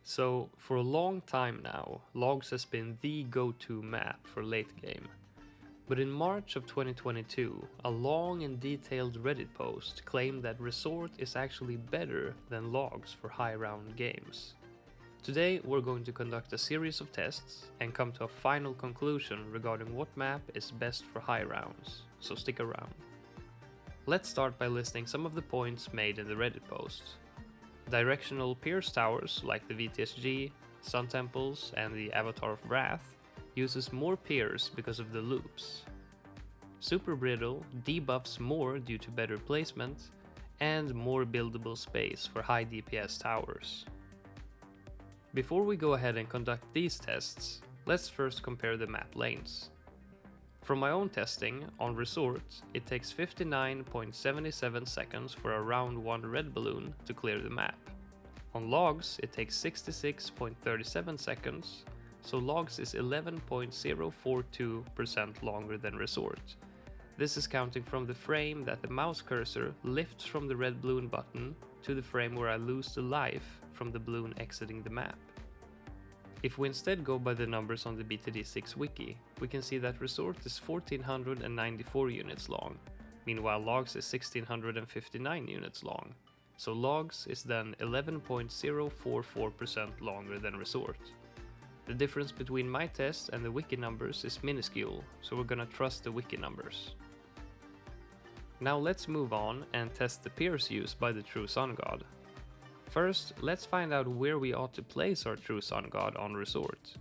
So, for a long time now, Logs has been the go-to map for late game. But in March of 2022, a long and detailed Reddit post claimed that Resort is actually better than Logs for high round games. Today we're going to conduct a series of tests and come to a final conclusion regarding what map is best for high rounds, so stick around. Let's start by listing some of the points made in the Reddit post. Directional pierce towers like the VTSG, Sun Temples and the Avatar of Wrath uses more pierce because of the loops. Superbrittle debuffs more due to better placement and more buildable space for high DPS towers. Before we go ahead and conduct these tests, let's first compare the map lanes. From my own testing, on Resort, it takes 59.77 seconds for a round 1 red balloon to clear the map. On Logs, it takes 66.37 seconds, so Logs is 11.042% longer than Resort. This is counting from the frame that the mouse cursor lifts from the red balloon button to the frame where I lose the life from the balloon exiting the map. If we instead go by the numbers on the BTD6 wiki, we can see that Resort is 1494 units long, meanwhile Logs is 1659 units long, so Logs is then 11.044% longer than Resort. The difference between my test and the wiki numbers is minuscule, so we're gonna trust the wiki numbers. Now let's move on and test the pierce used by the true Sun God. First, let's find out where we ought to place our true Sun God on Resort.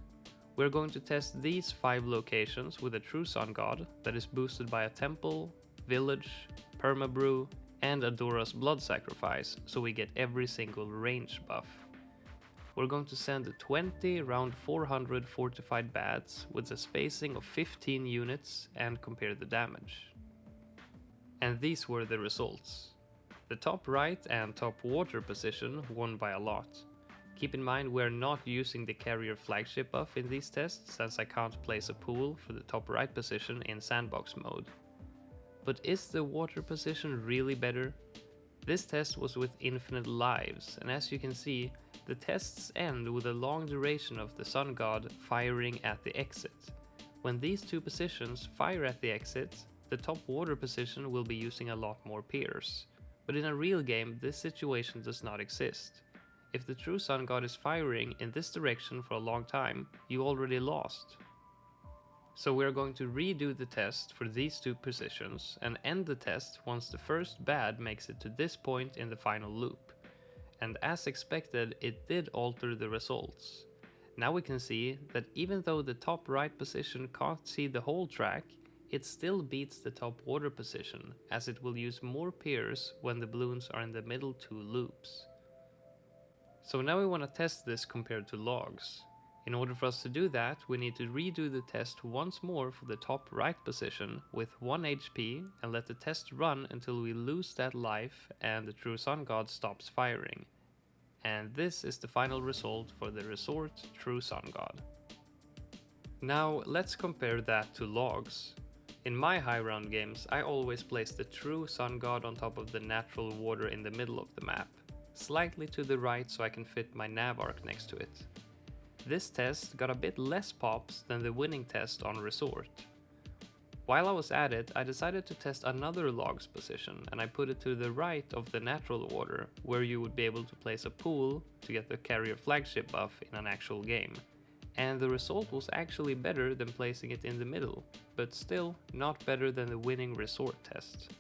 We're going to test these 5 locations with a true Sun God that is boosted by a temple, village, permabrew, and Adora's blood sacrifice, so we get every single range buff. We're going to send 20 round 400 fortified bats with a spacing of 15 units and compare the damage. And these were the results. The top right and top water position won by a lot. Keep in mind we're not using the carrier flagship buff in these tests since I can't place a pool for the top right position in sandbox mode. But is the water position really better? This test was with infinite lives, and as you can see, the tests end with a long duration of the Sun God firing at the exit. When these two positions fire at the exit, the top water position will be using a lot more pierce. But in a real game, this situation does not exist. If the true Sun God is firing in this direction for a long time, you already lost. So we are going to redo the test for these two positions and end the test once the first bad makes it to this point in the final loop. And as expected, it did alter the results. Now we can see that even though the top right position can't see the whole track, it still beats the top water position, as it will use more pierce when the balloons are in the middle 2 loops. So now we want to test this compared to Logs. In order for us to do that, we need to redo the test once more for the top right position with 1 HP and let the test run until we lose that life and the true Sun God stops firing. And this is the final result for the Resort True Sun God. Now let's compare that to Logs. In my high round games, I always place the true Sun God on top of the natural water in the middle of the map, slightly to the right so I can fit my nav arc next to it. This test got a bit less pops than the winning test on Resort. While I was at it, I decided to test another Logs position, and I put it to the right of the natural water, where you would be able to place a pool to get the carrier flagship buff in an actual game. And the result was actually better than placing it in the middle, but still not better than the winning Resort test.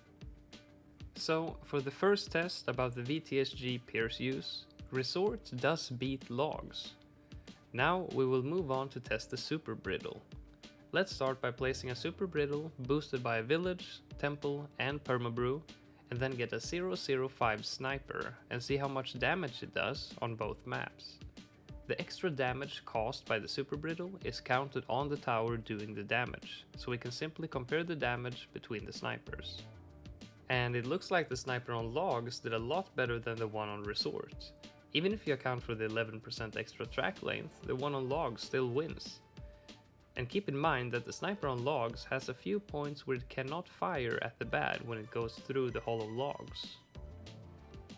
So for the first test about the VTSG pierce use, Resort does beat Logs. Now we will move on to test the Superbrittle. Let's start by placing a Superbrittle boosted by a village, temple and permabrew, and then get a 005 sniper and see how much damage it does on both maps. The extra damage caused by the Superbrittle is counted on the tower doing the damage, so we can simply compare the damage between the snipers. And it looks like the sniper on Logs did a lot better than the one on Resort. Even if you account for the 11% extra track length, the one on Logs still wins. And keep in mind that the sniper on Logs has a few points where it cannot fire at the bad when it goes through the hollow logs.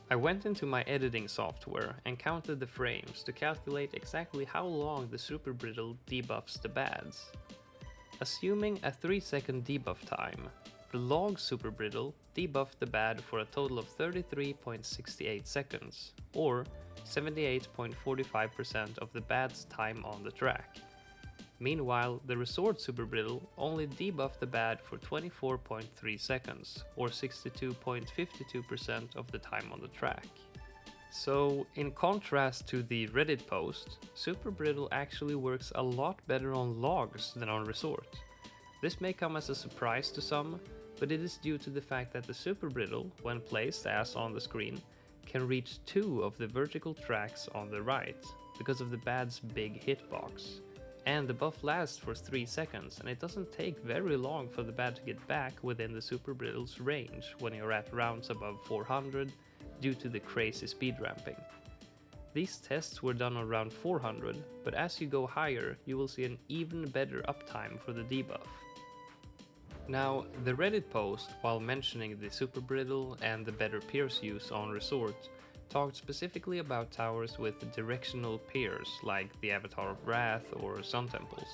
I went into my editing software and counted the frames to calculate exactly how long the Superbrittle debuffs the bads. Assuming a 3-second debuff time, the log Superbrittle debuffed the bad for a total of 33.68 seconds, or 78.45% of the bad's time on the track. Meanwhile, the resort Superbrittle only debuffed the bad for 24.3 seconds, or 62.52% of the time on the track. So, in contrast to the Reddit post, Superbrittle actually works a lot better on logs than on resort. This may come as a surprise to some, but it is due to the fact that the Superbrittle, when placed as on the screen, can reach 2 of the vertical tracks on the right, because of the bad's big hitbox. And the buff lasts for 3 seconds, and it doesn't take very long for the bad to get back within the Superbrittle's range when you're at rounds above 400 due to the crazy speed ramping. These tests were done on round 400, but as you go higher, you will see an even better uptime for the debuff. Now, the Reddit post, while mentioning the Superbrittle and the better pierce use on resort, talked specifically about towers with directional pierce, like the Avatar of Wrath or Sun Temples.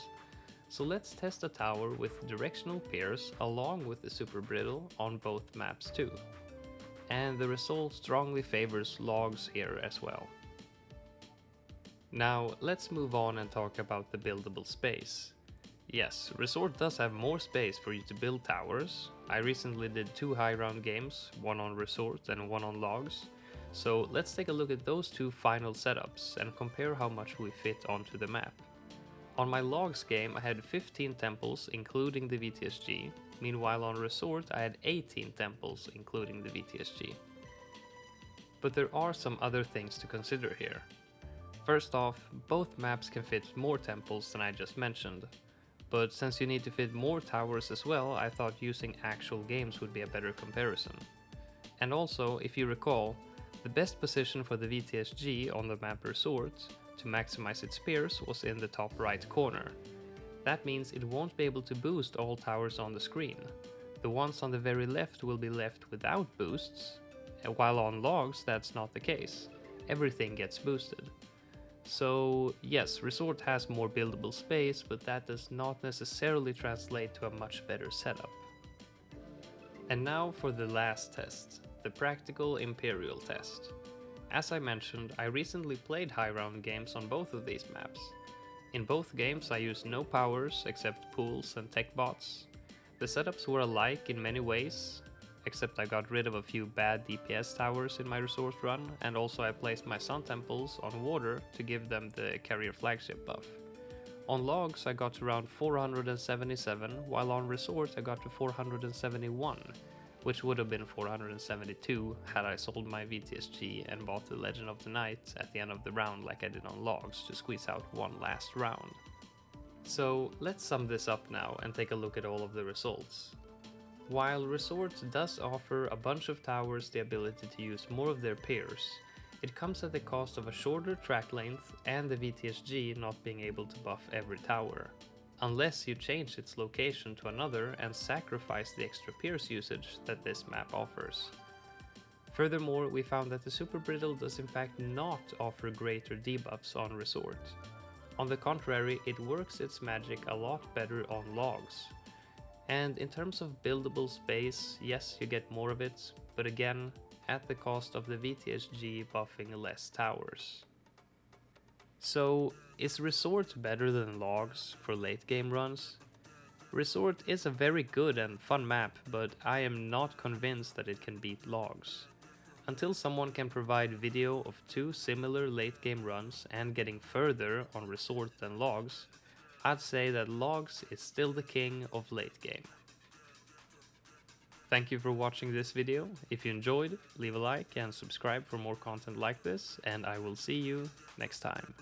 So let's test a tower with directional pierce along with the Superbrittle on both maps too. And the result strongly favors logs here as well. Now let's move on and talk about the buildable space. Yes, resort does have more space for you to build towers. I recently did 2 high round games, one on resort and one on logs. So let's take a look at those 2 final setups and compare how much we fit onto the map. On my logs game I had 15 temples including the VTSG, meanwhile on resort I had 18 temples including the VTSG. But there are some other things to consider here. First off, both maps can fit more temples than I just mentioned, but since you need to fit more towers as well, I thought using actual games would be a better comparison. And also, if you recall, the best position for the VTSG on the map resort to maximize its pierce was in the top right corner. That means it won't be able to boost all towers on the screen. The ones on the very left will be left without boosts, while on logs that's not the case. Everything gets boosted. So yes, resort has more buildable space, but that does not necessarily translate to a much better setup. And now for the last test. The practical Imperial test. As I mentioned, I recently played high round games on both of these maps. In both games I used no powers except pools and tech bots. The setups were alike in many ways, except I got rid of a few bad DPS towers in my resort run, and also I placed my Sun Temples on water to give them the carrier flagship buff. On logs I got to around 477, while on resort I got to 471. Which would have been 472 had I sold my VTSG and bought the Legend of the Night at the end of the round like I did on logs to squeeze out one last round. So let's sum this up now and take a look at all of the results. While resort does offer a bunch of towers the ability to use more of their pierce, it comes at the cost of a shorter track length and the VTSG not being able to buff every tower. Unless you change its location to another and sacrifice the extra pierce usage that this map offers. Furthermore, we found that the Superbrittle does in fact not offer greater debuffs on resort. On the contrary, it works its magic a lot better on logs. And in terms of buildable space, yes, you get more of it, but again, at the cost of the VTSG buffing less towers. So, is Resort better than Logs for late game runs? Resort is a very good and fun map, but I am not convinced that it can beat Logs. Until someone can provide video of 2 similar late game runs and getting further on Resort than Logs, I'd say that Logs is still the king of late game. Thank you for watching this video. If you enjoyed, leave a like and subscribe for more content like this, and I will see you next time.